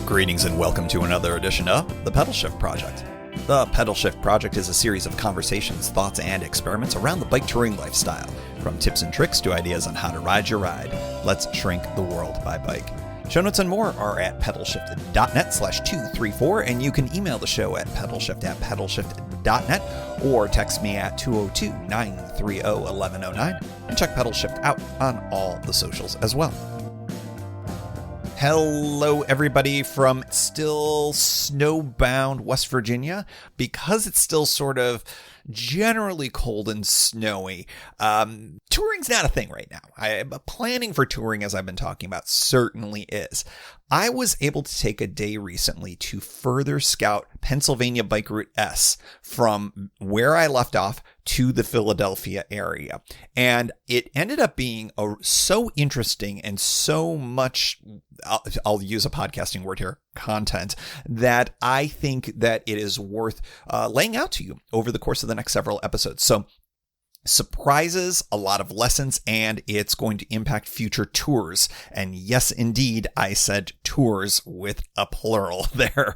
Greetings and welcome to another edition of The Pedal Shift Project. The Pedal Shift Project is a series of conversations, thoughts, and experiments around the bike touring lifestyle. From tips and tricks to ideas on how to ride your ride. Let's shrink the world by bike. Show notes and more are at pedalshift.net/234, and you can email the show at pedalshift@pedalshift.net or text me at 202-930-1109 and check Pedal Shift out on all the socials as well. Hello, everybody from still snowbound West Virginia. Because it's still sort of generally cold and snowy, touring's not a thing right now. Planning for touring, as I've been talking about, certainly is. I was able to take a day recently to further scout Pennsylvania Bike Route S from where I left off to the Philadelphia area. And it ended up being so interesting and so much, I'll use a podcasting word here, content, that I think that it is worth laying out to you over the course of the next several episodes. So surprises, a lot of lessons, and it's going to impact future tours. And yes, indeed, I said tours with a plural there.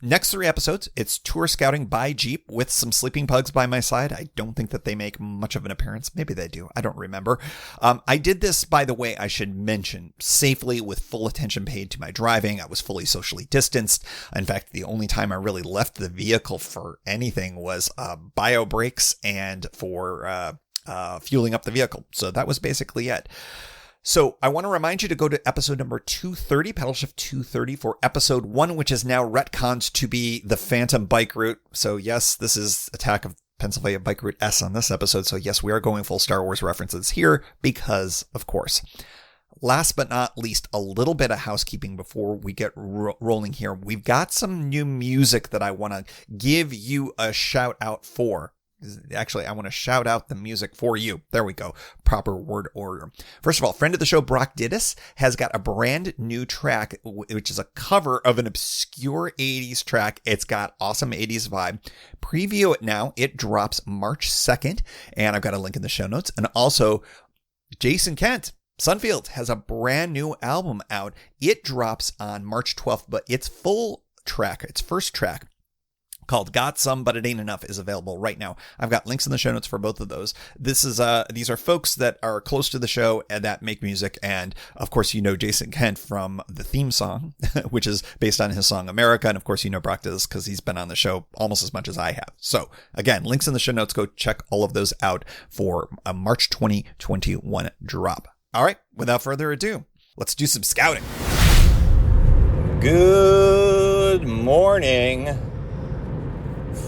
Next 3 episodes, it's tour scouting by Jeep with some sleeping pugs by my side. I don't think that they make much of an appearance. Maybe they do. I don't remember. I did this, by the way, I should mention, safely with full attention paid to my driving. I was fully socially distanced. In fact, the only time I really left the vehicle for anything was bio brakes and for fueling up the vehicle. So that was basically it. So I want to remind you to go to episode number 230, Pedal Shift 230, for episode 1, which is now retconned to be the Phantom Bike Route. So yes, this is Attack of Pennsylvania Bike Route S on this episode. So yes, we are going full Star Wars references here because, of course. Last but not least, a little bit of housekeeping before we get rolling here. We've got some new music that I want to give you a shout out for. Actually, I want to shout out the music for you. There we go. Proper word order. First of all, friend of the show, Dittus, has got a brand new track, which is a cover of an obscure 80s track. It's got awesome 80s vibe. Preview it now. It drops March 2nd, and I've got a link in the show notes. And also, Jason Kent, Sunfields, has a brand new album out. It drops on March 12th, but its full track, its first track, called Got Some, But It Ain't Enough, is available right now. I've got links in the show notes for both of those. These are folks that are close to the show and that make music. And of course, you know Jason Kent from the theme song, which is based on his song America. And of course, you know Dittus because he's been on the show almost as much as I have. So again, links in the show notes. Go check all of those out for a March 2021 drop. All right, without further ado, let's do some scouting. Good morning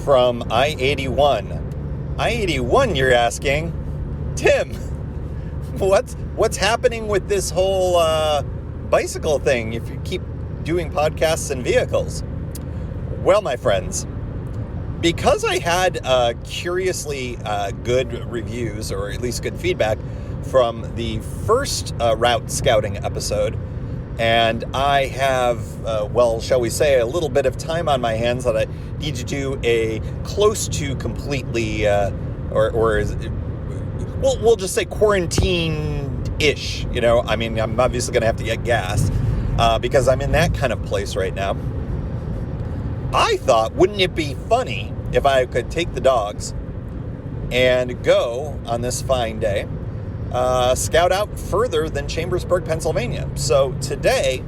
from I-81. I-81, you're asking? Tim, what's happening with this whole bicycle thing if you keep doing podcasts and vehicles? Well, my friends, because I had curiously good reviews, or at least good feedback, from the first route scouting episode, and I have, shall we say, a little bit of time on my hands that I need to do a close to completely, we'll just say quarantine-ish, you know? I mean, I'm obviously going to have to get gas because I'm in that kind of place right now. I thought, wouldn't it be funny if I could take the dogs and go on this fine day, scout out further than Chambersburg, Pennsylvania. So today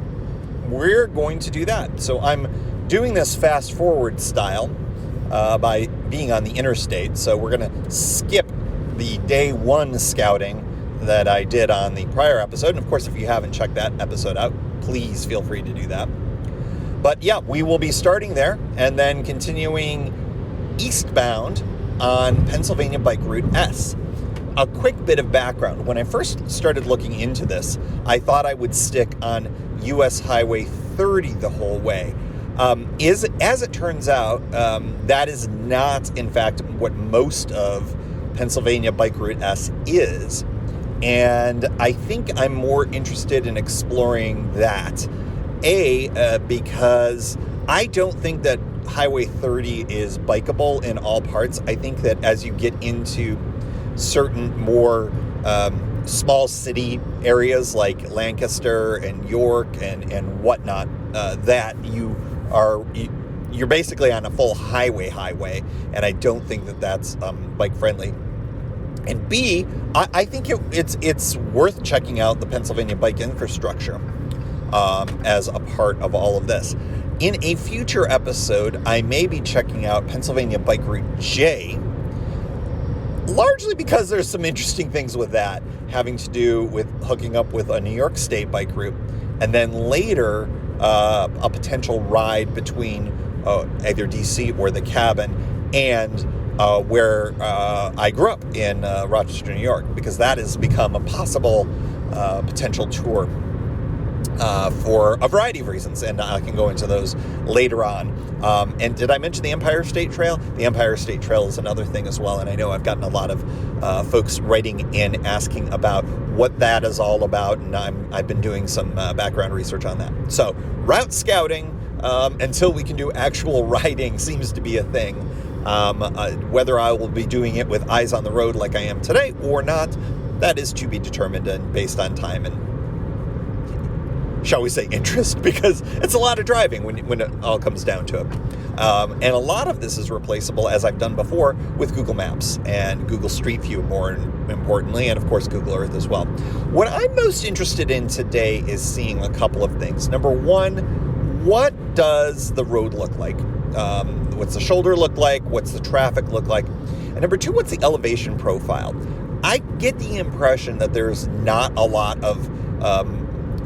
we're going to do that. So I'm doing this fast forward style by being on the interstate. So we're going to skip the day 1 scouting that I did on the prior episode. And of course, if you haven't checked that episode out, please feel free to do that. But yeah, we will be starting there and then continuing eastbound on Pennsylvania Bike Route S. A quick bit of background. When I first started looking into this, I thought I would stick on US Highway 30 the whole way. As it turns out, that is not, in fact, what most of Pennsylvania Bike Route S is. And I think I'm more interested in exploring that. Because I don't think that Highway 30 is bikeable in all parts. I think that as you get into certain more small city areas like Lancaster and York and whatnot, that you're basically on a full highway, and I don't think that that's bike friendly. And B, I think it's worth checking out the Pennsylvania bike infrastructure as a part of all of this. In a future episode, I may be checking out Pennsylvania Bike Route J, largely because there's some interesting things with that having to do with hooking up with a New York State bike route, and then later a potential ride between either DC or the Cabin and where I grew up in Rochester, New York, because that has become a possible potential tour for a variety of reasons, and I can go into those later on. And did I mention the Empire State Trail? The Empire State Trail is another thing as well, and I know I've gotten a lot of folks writing in asking about what that is all about, and I've been doing some background research on that. So route scouting, until we can do actual riding, seems to be a thing. Whether I will be doing it with eyes on the road like I am today or not, that is to be determined, and based on time and, shall we say, interest, because it's a lot of driving when it all comes down to it. And a lot of this is replaceable, as I've done before, with Google Maps and Google Street View, more importantly, and of course Google Earth as well. What I'm most interested in today is seeing a couple of things. Number one, what does the road look like? What's the shoulder look like? What's the traffic look like? And number two, what's the elevation profile? I get the impression that there's not a lot of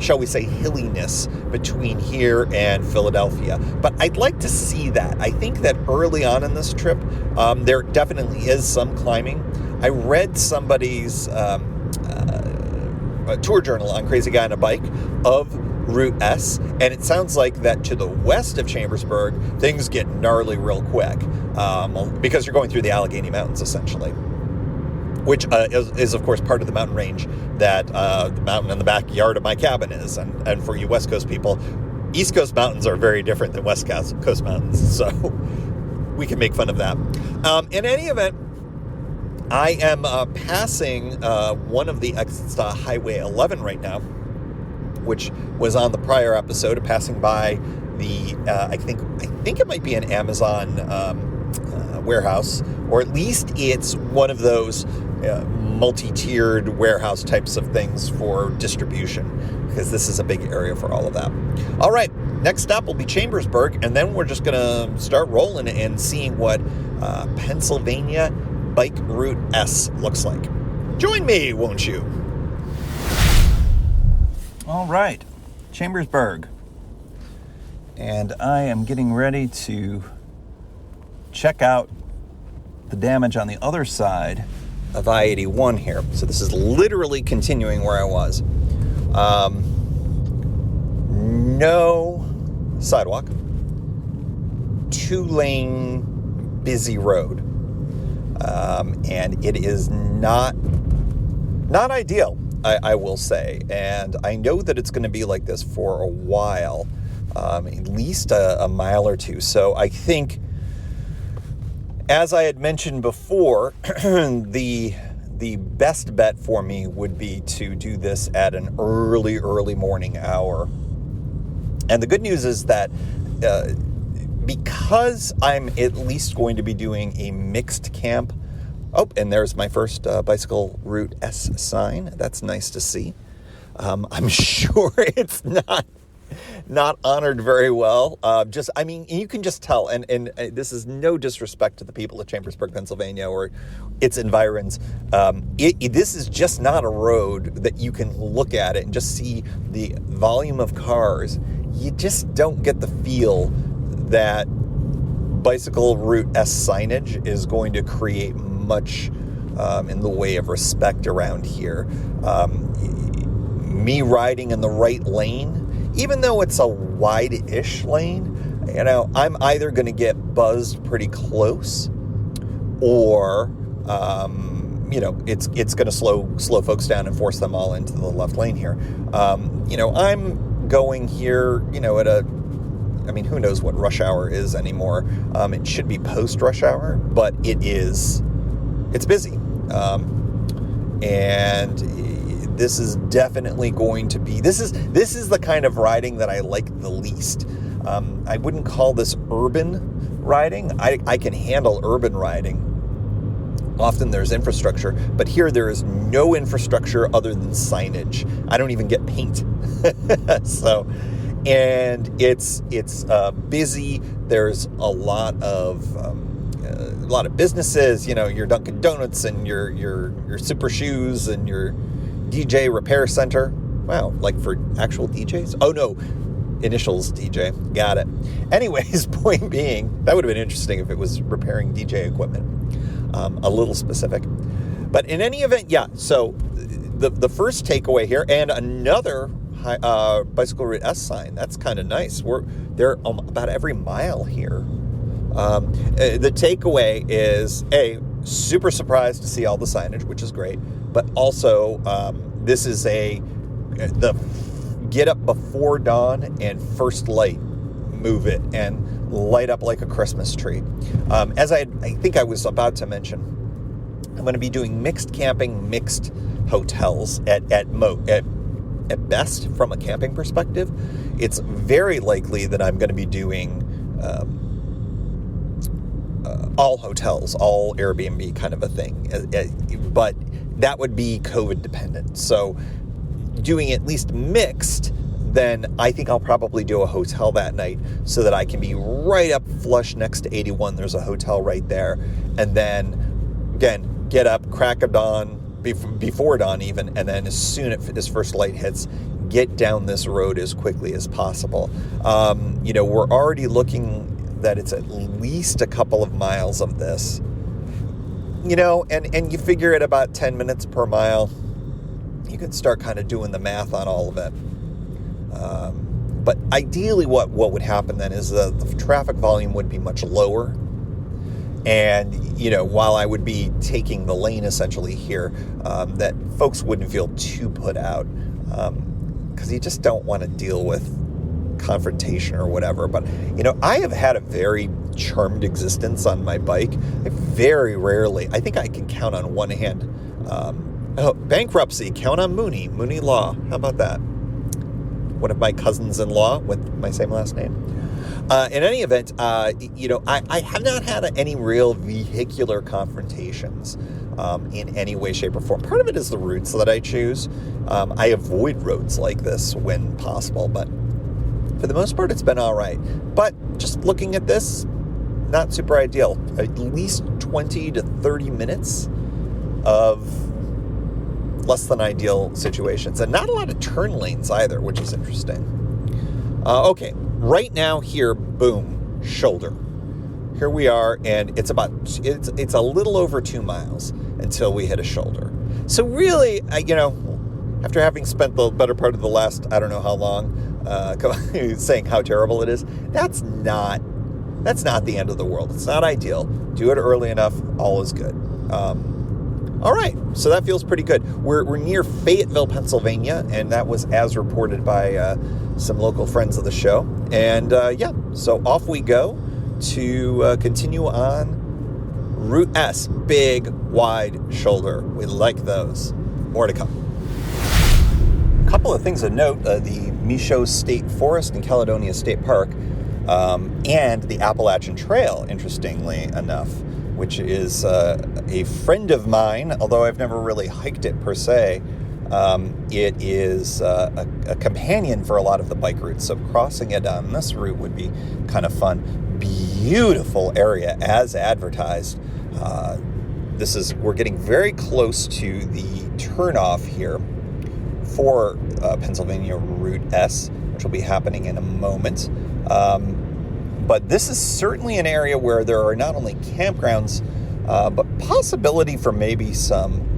shall we say, hilliness between here and Philadelphia. But I'd like to see that. I think that early on in this trip, there definitely is some climbing. I read somebody's tour journal on Crazy Guy on a Bike of Route S, and it sounds like that to the west of Chambersburg, things get gnarly real quick, because you're going through the Allegheny Mountains, essentially, which is of course part of the mountain range that the mountain in the backyard of my cabin is. And for you West Coast people, East Coast mountains are very different than West Coast mountains, so we can make fun of that. In any event, I am passing one of the exits to Highway 11 right now, which was on the prior episode, passing by the, I think it might be an Amazon warehouse, or at least it's one of those multi-tiered warehouse types of things for distribution, because this is a big area for all of that. All right, next stop will be Chambersburg, and then we're just going to start rolling and seeing what Pennsylvania Bike Route S looks like. Join me, won't you? All right, Chambersburg. And I am getting ready to check out the damage on the other side of I-81 here. So this is literally continuing where I was. No sidewalk, 2-lane busy road. And it is not ideal, I will say. And I know that it's going to be like this for a while, at least a mile or two. So I think, as I had mentioned before, the best bet for me would be to do this at an early morning hour. And the good news is that because I'm at least going to be doing a mixed camp. Oh, and there's my first bicycle Route S sign. That's nice to see. I'm sure it's not honored very well. You can just tell, and this is no disrespect to the people of Chambersburg, Pennsylvania, or its environs. This is just not a road that you can look at it and just see the volume of cars. You just don't get the feel that bicycle Route S signage is going to create much in the way of respect around here. Me riding in the right lane, even though it's a wide-ish lane, I'm either going to get buzzed pretty close, or it's going to slow folks down and force them all into the left lane here. I'm going here, who knows what rush hour is anymore. It should be post-rush hour, but it's busy. And this is definitely going to be, this is the kind of riding that I like the least. I wouldn't call this urban riding. I can handle urban riding. Often there's infrastructure, but here there is no infrastructure other than signage. I don't even get paint. So, and it's busy. There's a lot of businesses, your Dunkin' Donuts and your Super Shoes and your DJ repair center. Wow, like for actual DJs? Oh no, initials DJ. Got it. Anyways, point being, that would have been interesting if it was repairing DJ equipment. A little specific. But in any event, yeah, so the first takeaway here, and another bicycle route S sign. That's kind of nice. They're about every mile here. The takeaway is, super surprised to see all the signage, which is great. But also, this is the get up before dawn and first light, move it and light up like a Christmas tree. As I think I was about to mention, I'm going to be doing mixed camping, mixed hotels at best from a camping perspective. It's very likely that I'm going to be doing all hotels, all Airbnb kind of a thing. But that would be COVID dependent. So doing at least mixed, then I think I'll probably do a hotel that night so that I can be right up flush next to 81. There's a hotel right there. And then, again, get up, crack of dawn, before dawn even, and then as soon as first light hits, get down this road as quickly as possible. We're already looking that it's at least a couple of miles of this. And you figure at about 10 minutes per mile, you can start kind of doing the math on all of it. But ideally what would happen then is the traffic volume would be much lower. And, while I would be taking the lane essentially here, that folks wouldn't feel too put out, because you just don't want to deal with confrontation or whatever. But, I have had a very charmed existence on my bike. I very rarely, I think I can count on one hand, bankruptcy, count on Mooney Law. How about that? One of my cousins-in-law with my same last name. In any event, I have not had any real vehicular confrontations in any way, shape, or form. Part of it is the routes that I choose. I avoid roads like this when possible, but for the most part, it's been all right. But just looking at this, not super ideal. At least 20 to 30 minutes of less than ideal situations, and not a lot of turn lanes either, which is interesting. Okay, right now here, boom, shoulder. Here we are, and it's a little over 2 miles until we hit a shoulder. So really, after having spent the better part of the last, I don't know how long, saying how terrible it is, that's not the end of the world. It's not ideal. Do it early enough, all is good. All right, so that feels pretty good. We're near Fayetteville, Pennsylvania, and that was as reported by some local friends of the show. And so off we go to continue on Route S, big, wide shoulder. We like those. More to come. A couple of things of note, the Michaud State Forest and Caledonia State Park, and the Appalachian Trail, interestingly enough, which is a friend of mine, although I've never really hiked it per se. It is a companion for a lot of the bike routes, so crossing it on this route would be kind of fun. Beautiful area, as advertised. We're getting very close to the turnoff here for Pennsylvania Route S, which will be happening in a moment. But this is certainly an area where there are not only campgrounds, but possibility for maybe some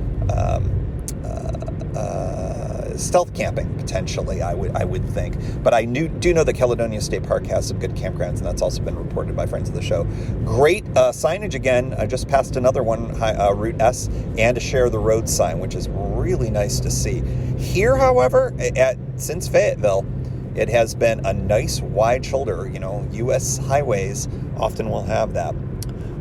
stealth camping, potentially, I would think. But I do know that Caledonia State Park has some good campgrounds, and that's also been reported by friends of the show. Great signage again. I just passed another one, Route S, and a Share the Road sign, which is really nice to see. Here, however, since Fayetteville, it has been a nice wide shoulder. U.S. highways often will have that.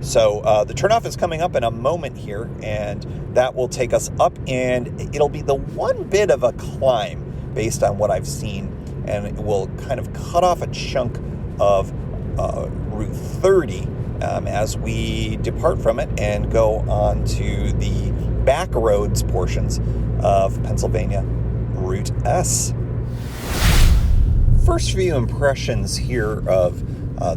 So the turnoff is coming up in a moment here, and that will take us up, and it'll be the one bit of a climb based on what I've seen, and it will kind of cut off a chunk of Route 30 as we depart from it and go on to the back roads portions of Pennsylvania Route S. First few impressions here of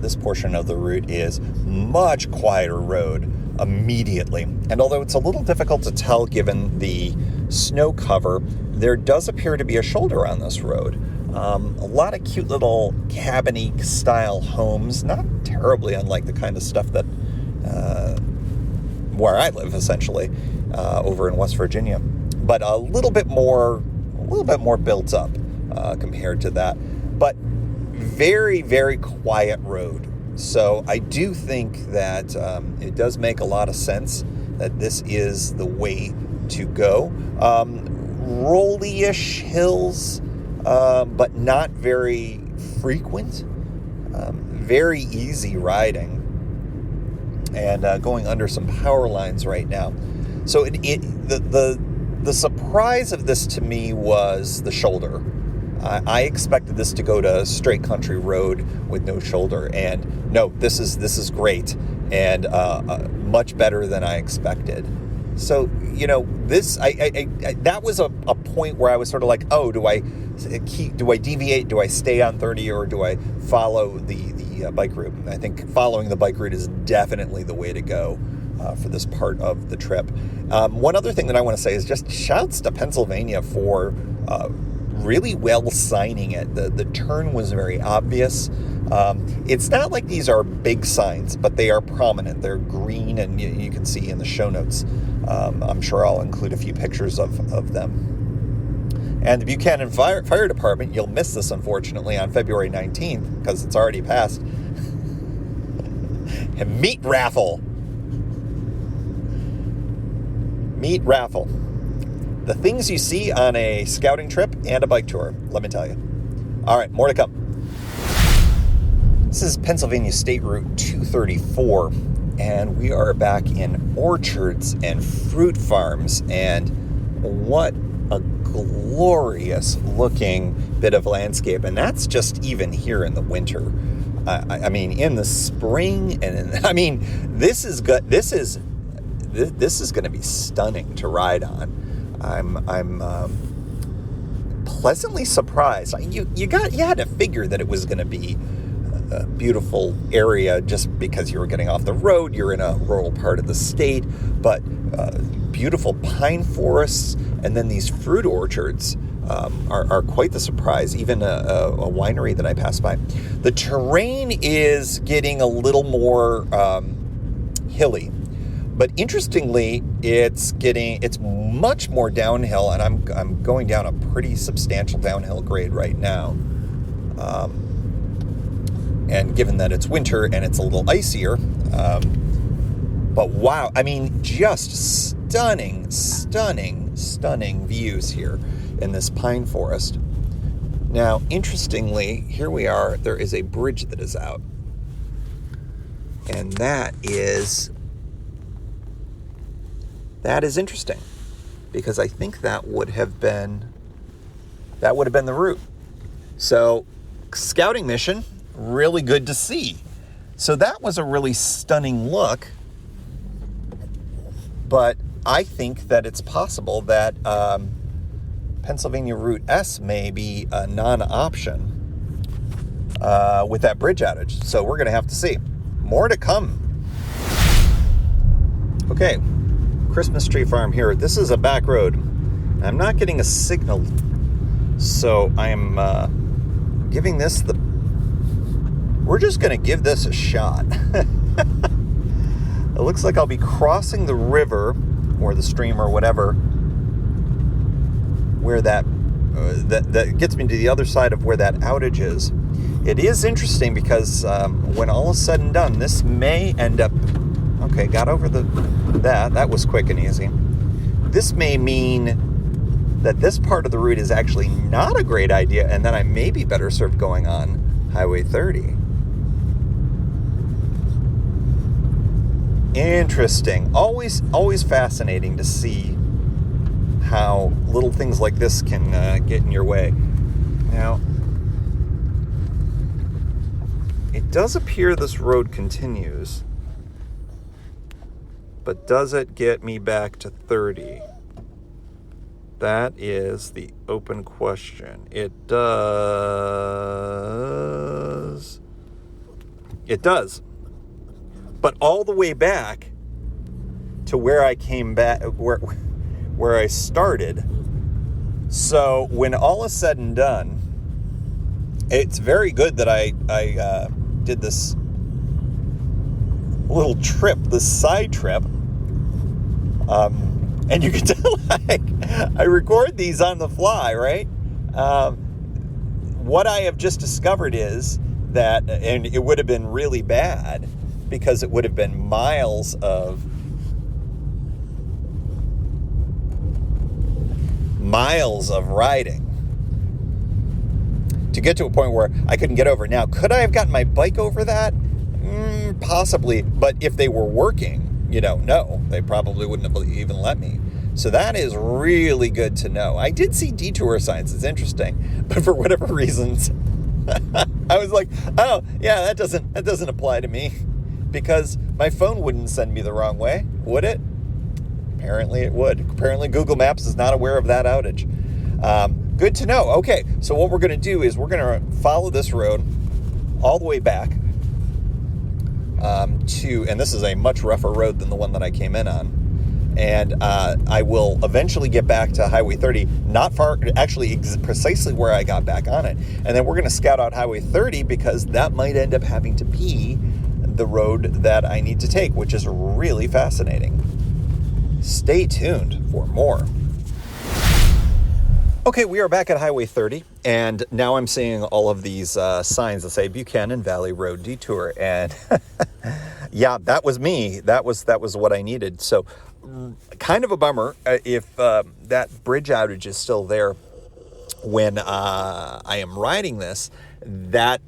this portion of the route is much quieter road immediately. And although it's a little difficult to tell given the snow cover, there does appear to be a shoulder on this road. A lot of cute little cabin-y style homes, not terribly unlike the kind of stuff that where I live, essentially, over in West Virginia, but a little bit more built up compared to that. But very, very quiet road. So I do think that it does make a lot of sense that this is the way to go. Rolly-ish hills, but not very frequent. Very easy riding. And going under some power lines right now. So the surprise of this to me was the shoulder. I expected this to go to straight country road with no shoulder, and no, this is great and much better than I expected. So this that was a point where I was sort of like, oh, do I deviate? Do I stay on 30 or do I follow the bike route? I think following the bike route is definitely the way to go for this part of the trip. One other thing that I want to say is just shouts to Pennsylvania for really well signing it. The turn was very obvious. It's not like these are big signs, but they are prominent. They're green, and you can see in the show notes. I'm sure I'll include a few pictures of them. And the Buchanan Fire Department, you'll miss this, unfortunately, on February 19th, because it's already passed. Meat raffle. The things you see on a scouting trip and a bike tour, let me tell you. All right, more to come. This is Pennsylvania State Route 234, and we are back in orchards and fruit farms, and what a glorious looking bit of landscape. And that's just even here in the winter. I mean, in the spring, and this is good. This is going to be stunning to ride on. I'm pleasantly surprised. You had to figure that it was going to be a beautiful area just because you were getting off the road. You're in a rural part of the state, but beautiful pine forests, and then these fruit orchards are quite the surprise. Even a winery that I passed by. The terrain is getting a little more hilly. But interestingly, it's much more downhill, and I'm going down a pretty substantial downhill grade right now. And given that it's winter and it's a little icier, but wow, just stunning views here in this pine forest. Now, interestingly, here we are. There is a bridge that is out, and that is interesting, because I think that would have been the route. So, scouting mission, really good to see. So that was a really stunning look, but I think that it's possible that Pennsylvania Route S may be a non-option with that bridge outage. So we're going to have to see. More to come. Okay. Christmas tree farm here. This is a back road. I'm not getting a signal, so I am giving this we're just going to give this a shot. It looks like I'll be crossing the river or the stream or whatever, where that gets me to the other side of where that outage is. It is interesting because when all is said and done, this may end up. Okay, got over that was quick and easy. This may mean that this part of the route is actually not a great idea, and then I may be better served going on Highway 30. Interesting. Always fascinating to see how little things like this can get in your way. Now, it does appear this road continues, but does it get me back to 30? That is the open question. It does. It does. But all the way back to where I came back, where I started. So when all is said and done, it's very good that I did this little trip, this side trip. And you can tell I record these on the fly, right? What I have just discovered is that, and it would have been really bad because it would have been miles of riding to get to a point where I couldn't get over. Now, could I have gotten my bike over that? Possibly, but if they were working, no, they probably wouldn't have even let me. So that is really good to know. I did see detour signs. It's interesting, but for whatever reasons, I was like, oh yeah, that doesn't apply to me, because my phone wouldn't send me the wrong way, would it? Apparently it would. Apparently Google Maps is not aware of that outage. Good to know. Okay, so what we're going to do is we're going to follow this road all the way back and this is a much rougher road than the one that I came in on. And I will eventually get back to Highway 30, not far, actually precisely where I got back on it. And then we're going to scout out Highway 30 because that might end up having to be the road that I need to take, which is really fascinating. Stay tuned for more. Okay, we are back at Highway 30, and now I'm seeing all of these signs that say Buchanan Valley Road Detour, and yeah, that was me. That was what I needed. So, kind of a bummer if that bridge outage is still there when I am riding this. That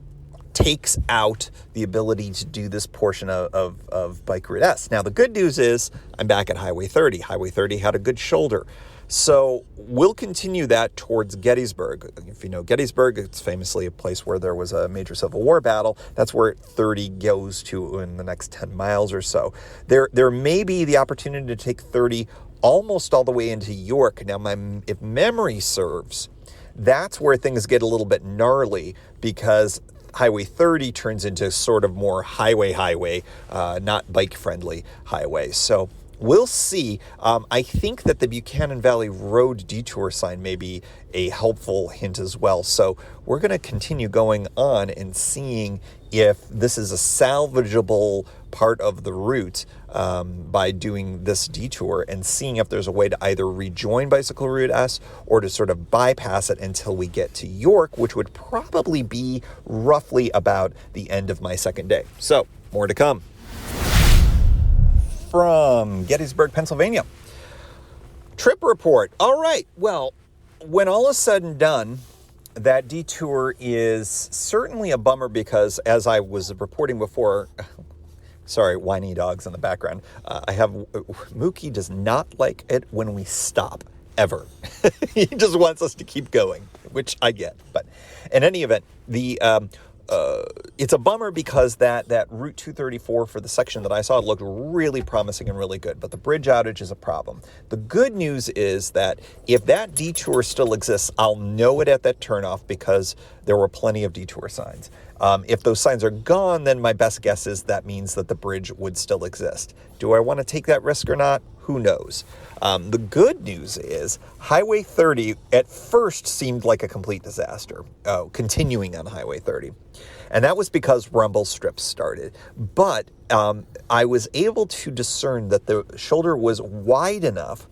takes out the ability to do this portion of Bike Route S. Now, the good news is I'm back at Highway 30. Highway 30 had a good shoulder. So we'll continue that towards Gettysburg. If you know Gettysburg, it's famously a place where there was a major Civil War battle. That's where 30 goes to in the next 10 miles or so. There may be the opportunity to take 30 almost all the way into York. Now, if memory serves, that's where things get a little bit gnarly because Highway 30 turns into sort of more highway, not bike-friendly highway. So we'll see. I think that the Buchanan Valley Road detour sign may be a helpful hint as well. So we're going to continue going on and seeing if this is a salvageable part of the route by doing this detour and seeing if there's a way to either rejoin Bicycle Route S or to sort of bypass it until we get to York, which would probably be roughly about the end of my second day. So more to come. From Gettysburg, Pennsylvania. Trip report. All right. Well, when all is said and done, that detour is certainly a bummer because, as I was reporting before, sorry, whiny dogs in the background. Mookie does not like it when we stop, ever. He just wants us to keep going, which I get. But in any event, it's a bummer because that Route 234 for the section that I saw looked really promising and really good, but the bridge outage is a problem. The good news is that if that detour still exists, I'll know it at that turnoff because there were plenty of detour signs. If those signs are gone, then my best guess is that means that the bridge would still exist. Do I want to take that risk or not? Who knows? The good news is Highway 30 at first seemed like a complete disaster, continuing on Highway 30. And that was because rumble strips started. But I was able to discern that the shoulder was wide enough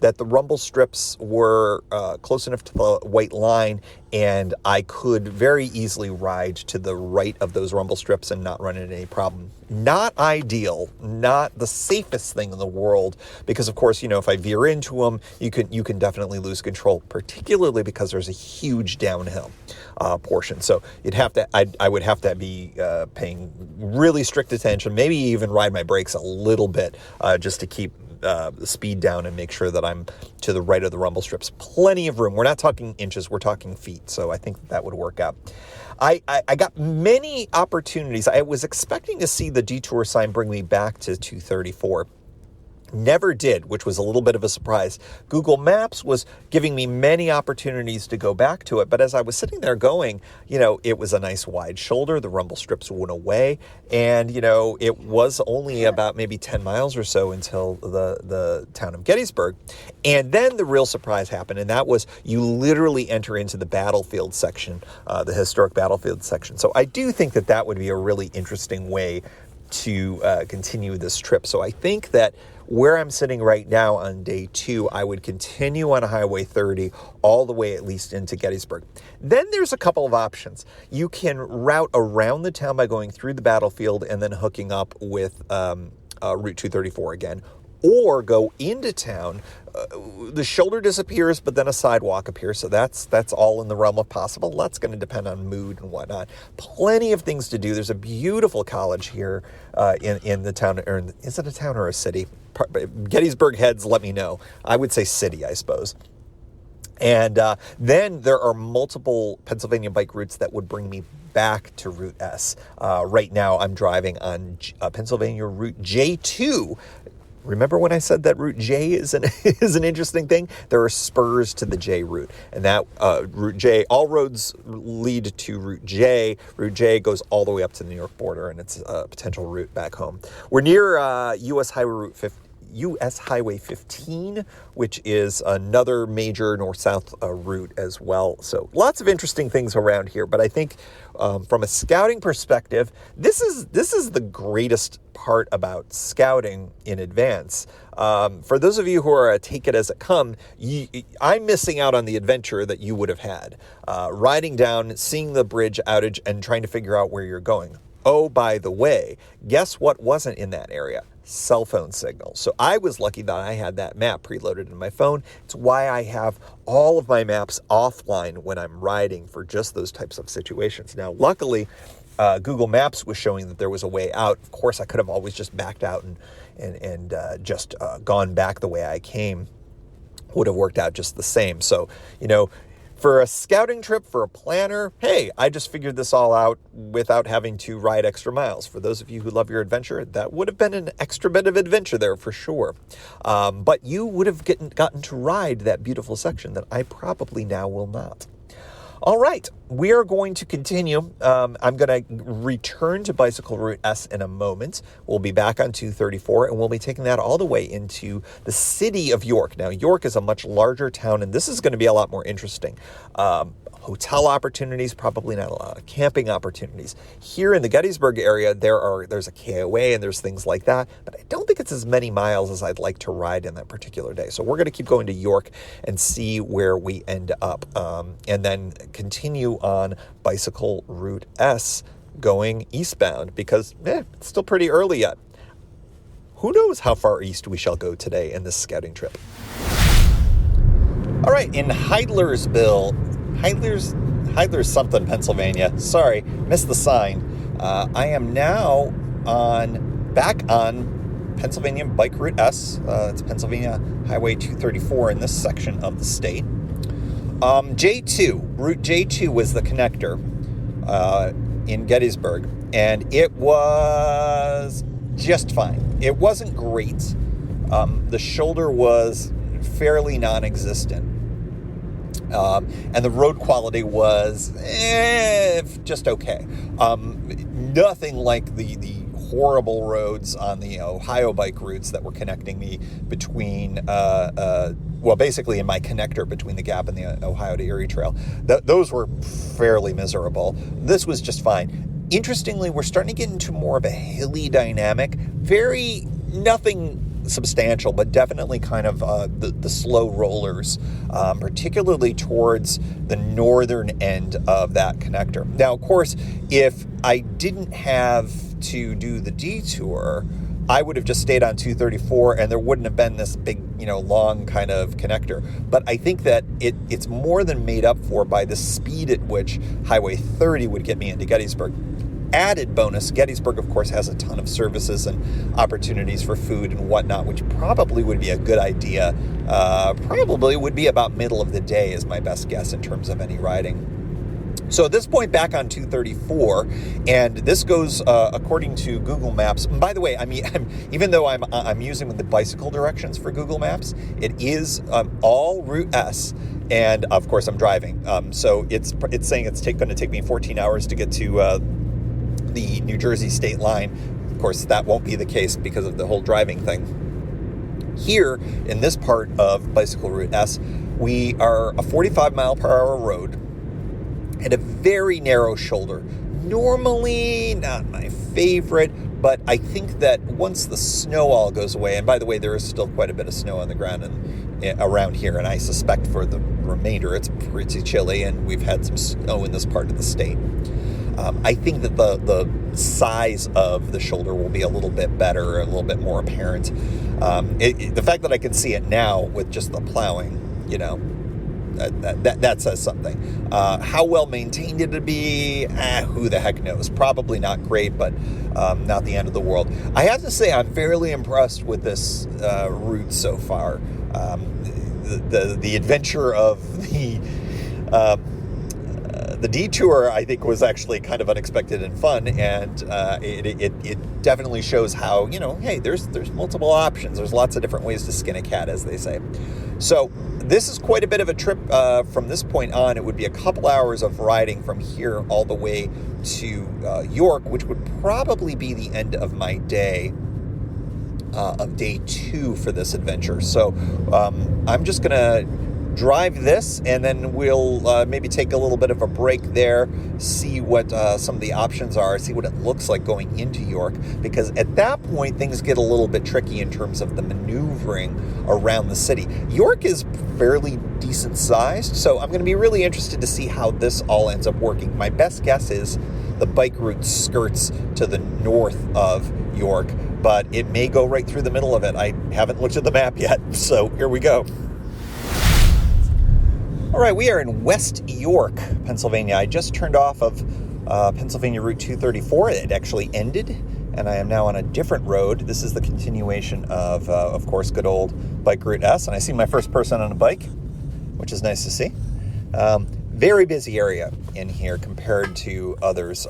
that the rumble strips were close enough to the white line, and I could very easily ride to the right of those rumble strips and not run into any problem. Not ideal, not the safest thing in the world, because of course, if I veer into them, you can definitely lose control, particularly because there's a huge downhill portion. So I would have to be paying really strict attention, maybe even ride my brakes a little bit just to keep the speed down and make sure that I'm to the right of the rumble strips. Plenty of room. We're not talking inches, we're talking feet. So I think that would work out. I got many opportunities. I was expecting to see the detour sign bring me back to 234. Never did, which was a little bit of a surprise. Google Maps was giving me many opportunities to go back to it, but as I was sitting there going, it was a nice wide shoulder, the rumble strips went away, and, it was only about maybe 10 miles or so until the town of Gettysburg. And then the real surprise happened, and that was you literally enter into the battlefield section, the historic battlefield section. So I do think that would be a really interesting way to continue this trip. So I think that where I'm sitting right now on day 2, I would continue on Highway 30 all the way at least into Gettysburg. Then there's a couple of options. You can route around the town by going through the battlefield and then hooking up with Route 234 again, or go into town. The shoulder disappears, but then a sidewalk appears. So that's all in the realm of possible. That's going to depend on mood and whatnot. Plenty of things to do. There's a beautiful college here in the town. Or is it a town or a city? Gettysburg heads, let me know. I would say city, I suppose. And then there are multiple Pennsylvania bike routes that would bring me back to Route S. Right now, I'm driving on Pennsylvania Route J2. Remember when I said that Route J is an interesting thing? There are spurs to the J route, and that Route J, all roads lead to Route J. Route J goes all the way up to the New York border, and it's a potential route back home. We're near US Highway 15, which is another major north-south route as well. So lots of interesting things around here. But I think from a scouting perspective, this is the greatest part about scouting in advance. For those of you who are a take it as it come, I'm missing out on the adventure that you would have had. Riding down, seeing the bridge outage, and trying to figure out where you're going. Oh, by the way, guess what wasn't in that area? Cell phone signal. So I was lucky that I had that map preloaded in my phone. It's why I have all of my maps offline when I'm riding for just those types of situations. Now, luckily, Google Maps was showing that there was a way out. Of course, I could have always just backed out and just gone back the way I came. Would have worked out just the same. So, for a scouting trip, for a planner, hey, I just figured this all out without having to ride extra miles. For those of you who love your adventure, that would have been an extra bit of adventure there for sure. But you would have gotten to ride that beautiful section that I probably now will not. All right, we are going to continue. I'm going to return to Bicycle Route S in a moment. We'll be back on 234, and we'll be taking that all the way into the city of York. Now, York is a much larger town, and this is going to be a lot more interesting. Hotel opportunities, probably not a lot of camping opportunities. Here in the Gettysburg area, there's a KOA and there's things like that, but I don't think it's as many miles as I'd like to ride in that particular day. So we're going to keep going to York and see where we end up, and then continue on Bicycle Route S going eastbound because it's still pretty early yet. Who knows how far east we shall go today in this scouting trip. All right, in Heidlersville, Heidler's something, Pennsylvania. Sorry, missed the sign. I am now back on Pennsylvania Bike Route S. It's Pennsylvania Highway 234 in this section of the state. Route J2 was the connector in Gettysburg, and it was just fine. It wasn't great. The shoulder was fairly non-existent. And the road quality was just okay. Nothing like the horrible roads on the Ohio bike routes that were connecting me between, basically in my connector between the Gap and the Ohio to Erie Trail. Those were fairly miserable. This was just fine. Interestingly, we're starting to get into more of a hilly dynamic. Nothing substantial, but definitely kind of the slow rollers, particularly towards the northern end of that connector. Now, of course, if I didn't have to do the detour, I would have just stayed on 234 and there wouldn't have been this big, long kind of connector. But I think that it's more than made up for by the speed at which Highway 30 would get me into Gettysburg. Added bonus, Gettysburg, of course, has a ton of services and opportunities for food and whatnot, which probably would be a good idea. Probably would be about middle of the day is my best guess in terms of any riding. So at this point, back on 234, and this goes according to Google Maps. And by the way, even though I'm using the bicycle directions for Google Maps, it is all Route S, and of course I'm driving. So it's saying it's going to take me 14 hours to get to the New Jersey state line. Of course, that won't be the case because of the whole driving thing. Here in this part of Bicycle Route S, we are a 45 mile per hour road and a very narrow shoulder. Normally not my favorite, but I think that once the snow all goes away, and by the way, there is still quite a bit of snow on the ground around here, and I suspect for the remainder it's pretty chilly, and we've had some snow in this part of the state. I think that the size of the shoulder will be a little bit better, a little bit more apparent. The fact that I can see it now with just the plowing, that says something. How well maintained it'll be, who the heck knows? Probably not great, but not the end of the world. I have to say I'm fairly impressed with this route so far. The adventure of the detour, I think, was actually kind of unexpected and fun, and it definitely shows how, hey, there's multiple options. There's lots of different ways to skin a cat, as they say. So this is quite a bit of a trip from this point on. It would be a couple hours of riding from here all the way to York, which would probably be the end of my day. Of day 2 for this adventure. So I'm just going to drive this, and then we'll maybe take a little bit of a break there, see what some of the options are, see what it looks like going into York, because at that point things get a little bit tricky in terms of the maneuvering around the city. York is fairly decent sized, so I'm going to be really interested to see how this all ends up working. My best guess is the bike route skirts to the north of York, but it may go right through the middle of it. I haven't looked at the map yet, so here we go. All right, we are in West York, Pennsylvania. I just turned off of Pennsylvania Route 234. It actually ended, and I am now on a different road. This is the continuation of course, good old Bike Route S, and I see my first person on a bike, which is nice to see. Very busy area in here compared to others.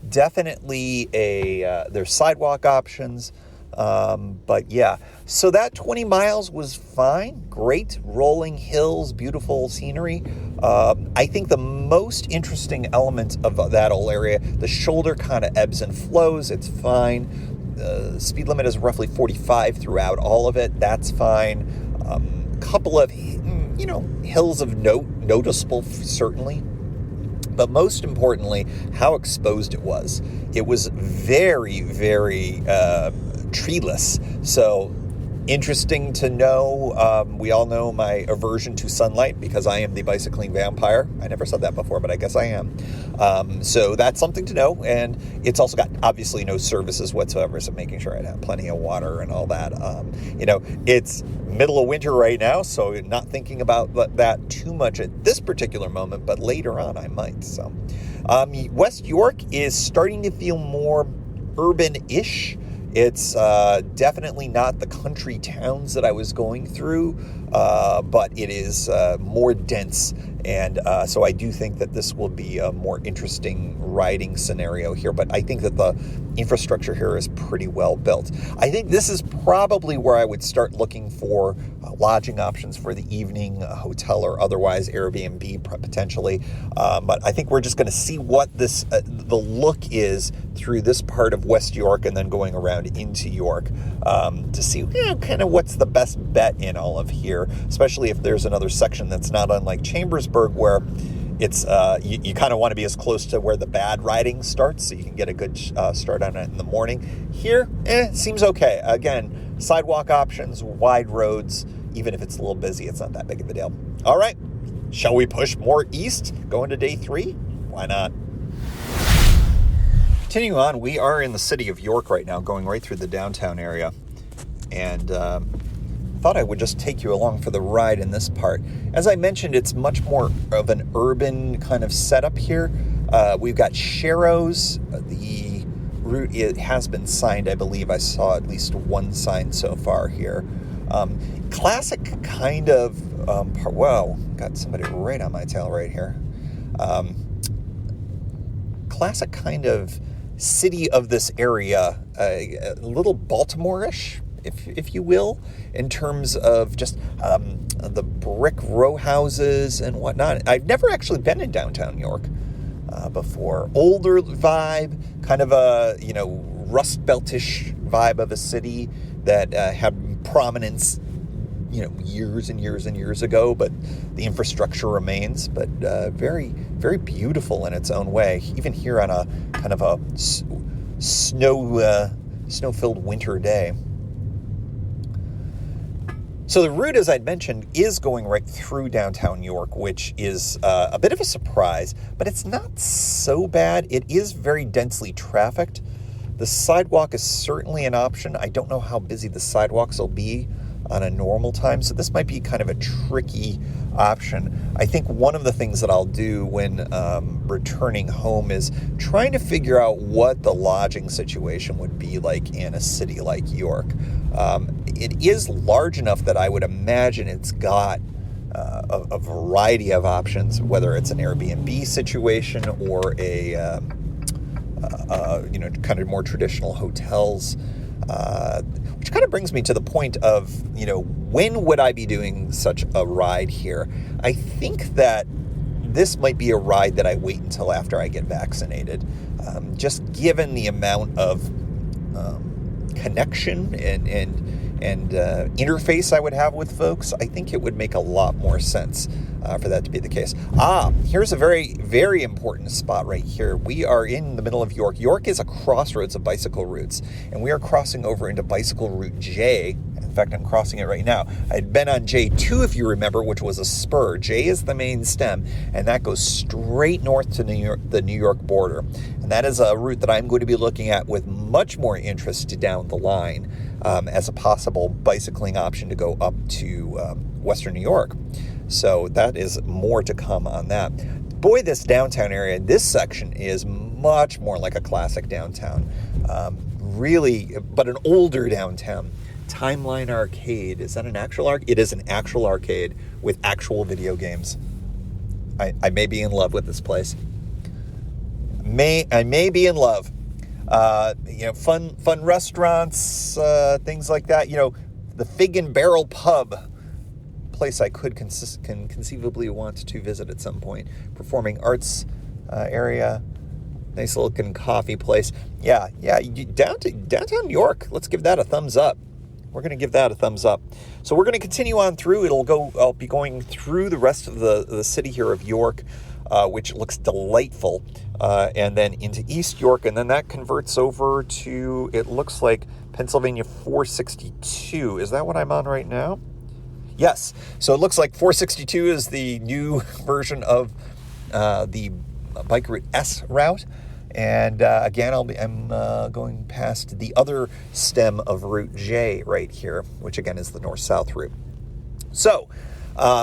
Definitely there's sidewalk options, but yeah. So that 20 miles was fine. Great rolling hills, beautiful scenery. I think the most interesting element of that whole area, the shoulder kind of ebbs and flows. It's fine. The speed limit is roughly 45 throughout all of it. That's fine. Couple of, hills of noticeable, certainly. But most importantly, how exposed it was. It was very, very treeless. So interesting to know. We all know my aversion to sunlight because I am the bicycling vampire. I never said that before, but I guess I am. So that's something to know. And it's also got obviously no services whatsoever. So making sure I have plenty of water and all that. It's middle of winter right now, so not thinking about that too much at this particular moment, but later on I might. So West York is starting to feel more urban-ish. It's definitely not the country towns that I was going through, but it is more dense. And so I do think that this will be a more interesting riding scenario here. But I think that the infrastructure here is pretty well built. I think this is probably where I would start looking for lodging options for the evening, a hotel or otherwise, Airbnb potentially. But I think we're just going to see what the look is through this part of West York and then going around into York to see kind of what's the best bet in all of here, especially if there's another section that's not unlike Chambersburg where it's you kind of want to be as close to where the bad riding starts so you can get a good start on it in the morning. Here, seems okay. Again, sidewalk options, wide roads. Even if it's a little busy, it's not that big of a deal. All right, shall we push more east, go into day 3? Why not? Continuing on, we are in the city of York right now, going right through the downtown area. And thought I would just take you along for the ride in this part. As I mentioned, it's much more of an urban kind of setup here. We've got Sharrows. The route, it has been signed, I believe. I saw at least one sign so far here. Classic kind of, whoa, got somebody right on my tail right here. Classic kind of city of this area, a little Baltimore-ish, if you will, in terms of just the brick row houses and whatnot. I've never actually been in downtown York before. Older vibe, kind of a, Rust Belt-ish vibe of a city that had prominence, years and years and years ago, but the infrastructure remains, but very, very beautiful in its own way, even here on a kind of a snow-filled winter day. So the route, as I'd mentioned, is going right through downtown York, which is a bit of a surprise, but it's not so bad. It is very densely trafficked. The sidewalk is certainly an option. I don't know how busy the sidewalks will be on a normal time, so this might be kind of a tricky option. I think one of the things that I'll do when returning home is trying to figure out what the lodging situation would be like in a city like York. It is large enough that I would imagine it's got a variety of options, whether it's an Airbnb situation or a kind of more traditional hotels. Which kind of brings me to the point of, when would I be doing such a ride here? I think that this might be a ride that I wait until after I get vaccinated. Just given the amount of connection and interface I would have with folks, I think it would make a lot more sense for that to be the case. Here's a very, very important spot right here. We are in the middle of York. York is a crossroads of bicycle routes, and we are crossing over into bicycle route J. In fact, I'm crossing it right now. I'd been on J2, if you remember, which was a spur. J is the main stem, and that goes straight north to the New York border. And that is a route that I'm going to be looking at with much more interest down the line as a possible bicycling option to go up to Western New York. So that is more to come on that. Boy, this downtown area, this section is much more like a classic downtown. Really, but an older downtown. Timeline Arcade. Is that an actual arcade? It is an actual arcade with actual video games. I may be in love with this place. I may be in love. Fun restaurants, things like that. The Fig and Barrel Pub, place I could conceivably want to visit at some point. Performing arts area, nice looking coffee place. Yeah. Downtown York. Let's give that a thumbs up. We're going to give that a thumbs up. So we're going to continue on through. I'll be going through the rest of the city here of York, which looks delightful, and then into East York, and then that converts over to, it looks like, Pennsylvania 462. Is that what I'm on right now? Yes. So it looks like 462 is the new version of the Bike Route S route. And again, I'm going past the other stem of Route J right here, which again is the north-south route. So,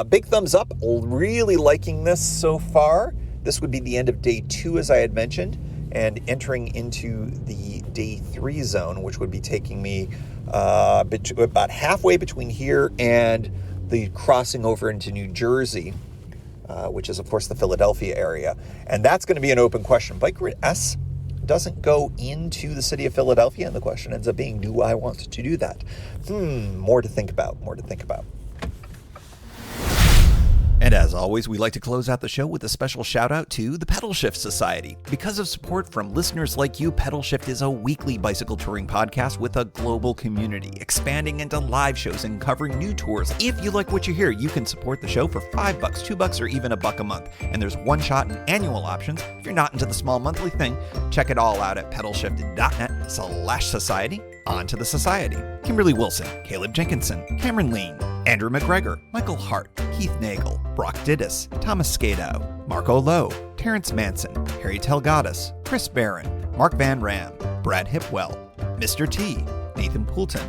big thumbs up. Really liking this so far. This would be the end of day 2, as I had mentioned, and entering into the day 3 zone, which would be taking me about halfway between here and the crossing over into New Jersey, which is, of course, the Philadelphia area. And that's going to be an open question. Bike Route S doesn't go into the city of Philadelphia, and the question ends up being, do I want to do that? More to think about. And And as always, we like to close out the show with a special shout out to the Pedal Shift Society. Because of support from listeners like you, Pedal Shift is a weekly bicycle touring podcast with a global community, expanding into live shows and covering new tours. If you like what you hear, you can support the show for $5, $2, or even $1 a month. And there's one-shot and annual options. If you're not into the small monthly thing, check it all out at pedalshift.net/society. On to the Society. Kimberly Wilson, Caleb Jenkinson, Cameron Lean, Andrew McGregor, Michael Hart, Keith Nagel, Brock Dittus, Thomas Skadow, Marco Lowe, Terrence Manson, Harry Telgadis, Chris Barron, Mark Van Ram, Brad Hipwell, Mr. T, Nathan Poulton,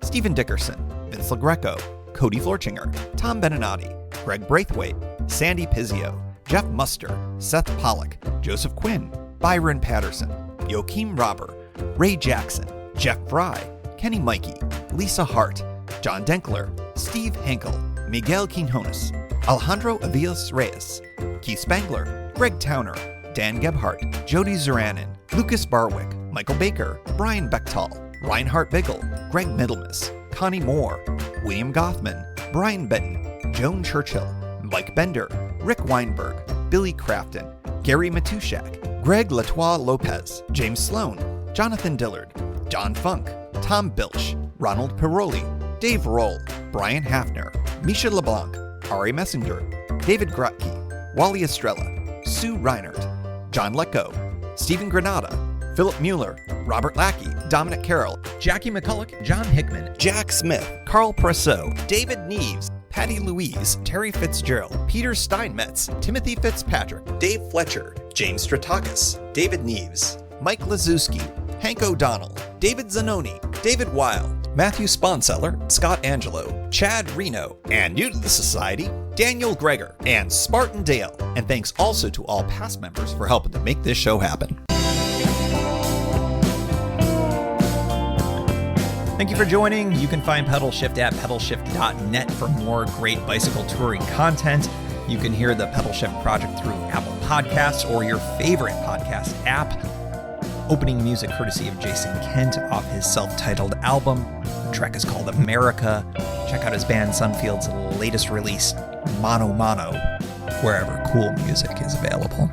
Stephen Dickerson, Vince LaGreco, Cody Florchinger, Tom Beninati, Greg Braithwaite, Sandy Pizzio, Jeff Muster, Seth Pollock, Joseph Quinn, Byron Patterson, Joachim Robber, Ray Jackson, Jeff Fry, Kenny Mikey, Lisa Hart, John Denkler, Steve Henkel, Miguel Quinones, Alejandro Aviles Reyes, Keith Spangler, Greg Towner, Dan Gebhardt, Jody Zeranin, Lucas Barwick, Michael Baker, Brian Bechtal, Reinhard Biggle, Greg Middlemas, Connie Moore, William Goffman, Brian Benton, Joan Churchill, Mike Bender, Rick Weinberg, Billy Crafton, Gary Matushak, Greg Latois Lopez, James Sloan, Jonathan Dillard, John Funk, Tom Bilch, Ronald Piroli, Dave Roll, Brian Hafner, Misha LeBlanc, Ari Messenger, David Grotke, Wally Estrella, Sue Reinert, John Letko, Stephen Granada, Philip Mueller, Robert Lackey, Dominic Carroll, Jackie McCulloch, John Hickman, Jack Smith, Carl Presso, David Neves, Patty Louise, Terry Fitzgerald, Peter Steinmetz, Timothy Fitzpatrick, Dave Fletcher, James Stratakis, David Neves, Mike Lazuski, Hank O'Donnell, David Zanoni, David Weil, Matthew Sponseller, Scott Angelo, Chad Reno, and new to the Society, Daniel Greger, and Spartan Dale. And thanks also to all past members for helping to make this show happen. Thank you for joining. You can find Pedal Shift at pedalshift.net for more great bicycle touring content. You can hear the Pedal Shift project through Apple Podcasts or your favorite podcast app. Opening music courtesy of Jason Kent off his self-titled album. The track is called America. Check out his band Sunfields' latest release, Mono Mono, wherever cool music is available.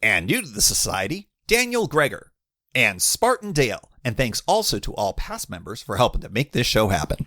And new to the society, Daniel Greger and Spartan Dale. And thanks also to all past members for helping to make this show happen.